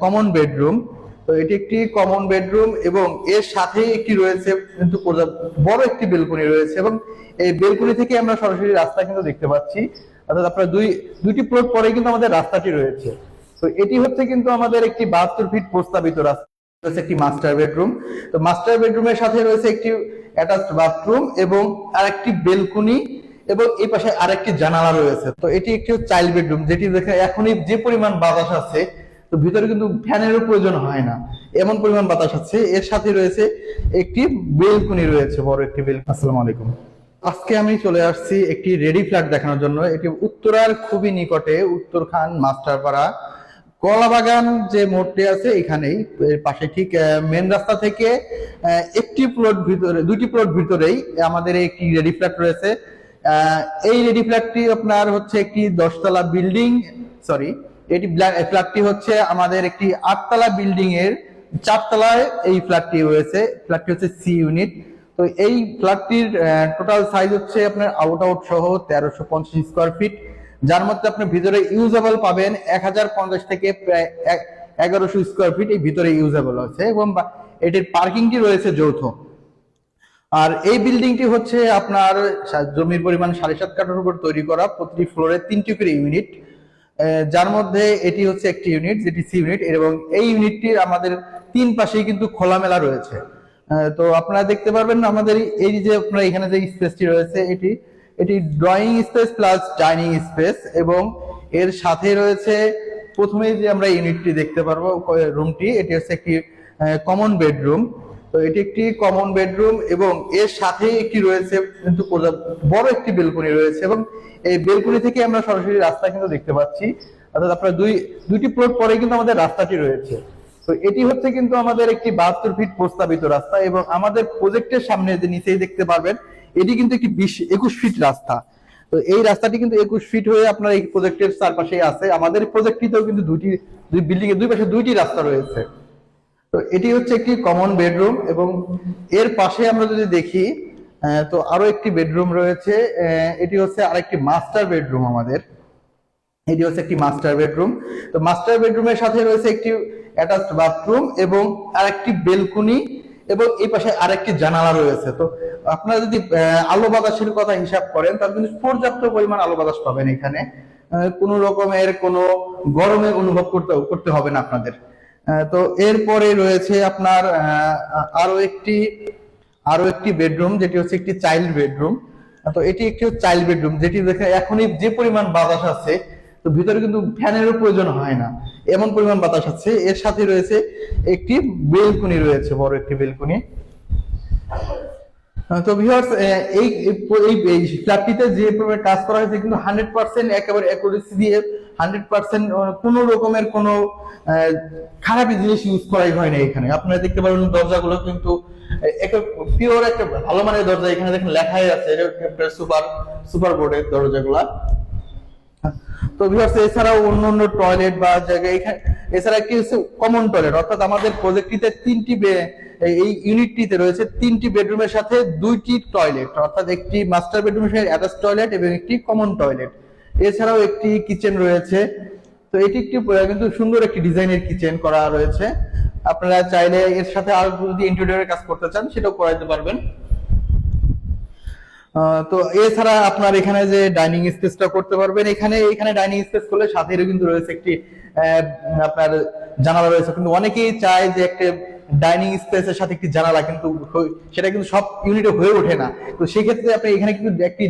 Common bedroom. তো এটি একটি কমন বেডরুম এবং এর সাথে একটি রয়েছে কিন্তু বড় একটি বেলকনি রয়েছে এবং এই বেলকনি থেকে আমরা সরাসরি রাস্তা কিন্তু দেখতে পাচ্ছি। অর্থাৎ আপনার দুইটি প্লট পরে কিন্তু আমাদের রাস্তাটি রয়েছে। তো এটি হচ্ছে কিন্তু আমাদের একটি 72 ফিট প্রস্তাবিত রাস্তা, রয়েছে একটি মাস্টার বেডরুম। তো মাস্টার বেডরুমের সাথে রয়েছে একটি অ্যাটাচড বাথরুম এবং আরেকটি বেলকনি এবং এই পাশে আরেকটি জানালা রয়েছে। তো এটি একটি চাইল্ড বেডরুম, যেটি দেখে এখনই যে পরিমাণ বাতাস আছে, তো ভিতরে কিন্তু ফ্যানেরও প্রয়োজন হয় না, এমন পরিমাণ বাতাস আছে। এর সাথে রয়েছে একটি বেলকনি রয়েছে, বড় একটি বেলকনি। আসসালামু আলাইকুম। আজকে আমি চলে আসছি একটি রেডি ফ্ল্যাট দেখানোর জন্য। এটি উত্তরার খুবই নিকটে, উত্তরখান মাস্টারপাড়া কলাবাগান যে মোড়টি আছে এখানেই, এর পাশে ঠিক মেন রাস্তা থেকে একটি প্লট ভিতরে, দুটি প্লট ভিতরেই আমাদের একটি রেডি ফ্ল্যাট রয়েছে। এই রেডি ফ্ল্যাটটি আপনার হচ্ছে একটি 10তলা বিল্ডিং, সরি, এটি ফ্ল্যাটটি হচ্ছে আমাদের একটি 8তলা বিল্ডিং এর 4তলায় এই ফ্ল্যাটটি রয়েছে। ফ্ল্যাটটি হচ্ছে সি ইউনিট। তো এই ফ্ল্যাটটির টোটাল সাইজ হচ্ছে আপনার আউট সহ 1350 স্কোয়ার ফিট, যার মধ্যে আপনি ভিতরে ইউজেবল পাবেন 1050 থেকে প্রায় 1100 স্কোয়ার ফিট এই ভিতরে ইউজেবল আছে এবং এটির পার্কিংটি রয়েছে যৌথ। আর এই বিল্ডিংটি হচ্ছে আপনার জমির পরিমাণ 7.5 কাঠার উপর তৈরি করা, প্রতিটি ফ্লোরে 3টি করে ইউনিট, যার মধ্যে এটি হচ্ছে একটি ইউনিট যেটি সি ইউনিট এবং এই ইউনিটটি আমাদের 3 পাশেই কিন্তু খোলামেলা রয়েছে। তো আপনারা দেখতে পারবেন আমাদের এই যে আপনারা এখানে যে স্পেসটি রয়েছে, এটি drawing space plus dining space এবং এর সাথে রয়েছে প্রথমেই যে আমরা ইউনিটটি দেখতে পারবো রুমটি, এটি হচ্ছে একটি কমন বেডরুম। তো এটি একটি কমন বেডরুম এবং এর সাথে একটি রয়েছে কিন্তু বড় একটি বেলকনি রয়েছে এবং এই বেলকনি থেকে আমরা সরাসরি রাস্তা কিন্তু দেখতে পাচ্ছি। অর্থাৎ আপনার দুইটি প্লট পরে কিন্তু আমাদের রাস্তাটি রয়েছে। তো এটি হচ্ছে কিন্তু আমাদের একটি 72 ফিট প্রস্তাবিত রাস্তা এবং আমাদের প্রজেক্টের সামনে যে নিচেই দেখতে পারবেন, এটি কিন্তু একটি 21 ফিট রাস্তা। তো এই রাস্তাটি কিন্তু 21 ফিট হয়ে আপনার এই প্রজেক্টের চারপাশেই আছে। আমাদের প্রজেক্টটিতেও কিন্তু দুই বিল্ডিং এর দুই পাশে দুইটি রাস্তা রয়েছে। তো এটি হচ্ছে একটি কমন বেডরুম এবং এর পাশে আমরা যদি দেখি, তো আরো একটি বেডরুম রয়েছে। এটি হচ্ছে আরেকটি মাস্টার বেডরুম আমাদের। এটি হচ্ছে একটি মাস্টার বেডরুম। তো মাস্টার বেডরুমের সাথে রয়েছে একটি অ্যাটাচড বাথরুম এবং আরেকটি বেলকনি এবং এই পাশে আরেকটি জানালা রয়েছে। তো আপনারা যদি আলো বাতাসের কথা হিসাব করেন তাহলে কিন্তু পর্যাপ্ত পরিমাণ আলো বাতাস পাবেন এখানে। কোনো রকমের কোনো গরমের অনুভব করতে হবে না আপনাদের। তো এরপরে রয়েছে আপনার আরো একটি বেডরুম, যেটি হচ্ছে একটি চাইল্ড বেডরুম। তো এটি একটি চাইল্ড বেডরুম, যেটি দেখে এখনই যে পরিমাণ বাতাস আছে, তো ভিতরে কিন্তু ফ্যানেরও প্রয়োজন হয় না, এমন পরিমাণ বাতাস আছে। এর সাথে রয়েছে একটি বেলকনি রয়েছে, বড় একটি বেলকনি। তো ভিউয়ার্স, এই এই ফ্ল্যাটটিতে যে পরিমাণ কাজ করা হয়েছে কিন্তু 100% একেবারে অ্যাকুরেসি দিয়ে 100% কোনো রকমের কোনো খারাপ জিনিস ইউজ করাই হয় না এখানে। আপনারা দেখতে পারেন দরজাগুলো কিন্তু পিওর একটা ভালো মানের দরজা, এখানে দেখেন লেখাই আছে সুপার বোর্ডের দরজাগুলা। তো ভিউয়ার্স, এছাড়াও অন্য টয়লেট বা জায়গায় এখানে এছাড়া কি হচ্ছে কমন টয়লেট, অর্থাৎ আমাদের প্রজেক্টটিতে এই ইউনিটটিতে রয়েছে 3টি বেডরুমের সাথে 2টি টয়লেট, অর্থাৎ একটি মাস্টার বেডরুমের সাথে অ্যাটাচ টয়লেট এবং একটি কমন টয়লেট। এছাড়াও একটি কিচেন রয়েছে। তো এটি একটি কিন্তু সুন্দর একটি ডিজাইনের কিচেন করা রয়েছে। আপনারা চাইলে এর সাথে আরো যদি ইন্টেরিয়রের কাজ করতে চান সেটাও করাইতে পারবেন। তো এছাড়া আপনার এখানে যে ডাইনিং স্পেসটা করতে পারবেন, এখানে ডাইনিং স্পেস করলে সাথে কিন্তু রয়েছে একটি আপনার জানালা রয়েছে। কিন্তু অনেকেই চায় যে একটা ডাইনিং স্পেসের সাথে একটি জানালা, কিন্তু সেটা কিন্তু সব ইউনিটে হয়ে ওঠে না। তো সেই ক্ষেত্রে আপনি এখানে কিন্তু একটি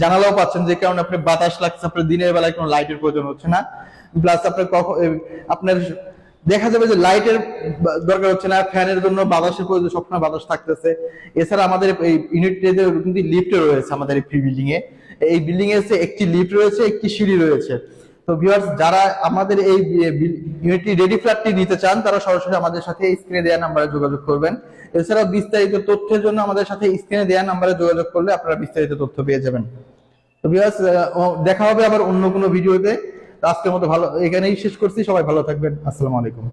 জানালাও পাচ্ছেন, যে কারণে আপনার বাতাস লাগছে, আপনার দিনের বেলায় কোনো লাইটের প্রয়োজন হচ্ছে না। প্লাস আপনার দেখা যাবে যে লাইটের দরকার হচ্ছে না, ফ্যানের জন্য বাতাসের প্রয়োজন, সবসময় বাতাস থাকতেছে। এছাড়া আমাদের এই ইউনিটে কিন্তু লিফট রয়েছে আমাদের এই বিল্ডিং এ। এই বিল্ডিং এ একটি লিফট রয়েছে, একটি সিঁড়ি রয়েছে। তো ভিউয়ার্স, যারা আমাদের এই ইউনিটটি রেডি ফ্ল্যাটটি নিতে চান তারা সরাসরি আমাদের সাথে স্ক্রিনে দেওয়া নাম্বারে যোগাযোগ করবেন। এছাড়াও বিস্তারিত তথ্যের জন্য আমাদের সাথে স্ক্রিনে দেওয়া নাম্বারে যোগাযোগ করলে আপনারা বিস্তারিত তথ্য পেয়ে যাবেন। তো ভিউয়ার্স, দেখা হবে আবার অন্য কোনো ভিডিওতে। আজকের মতো এখানেই শেষ করছি। সবাই ভালো থাকবেন। আসসালামু আলাইকুম।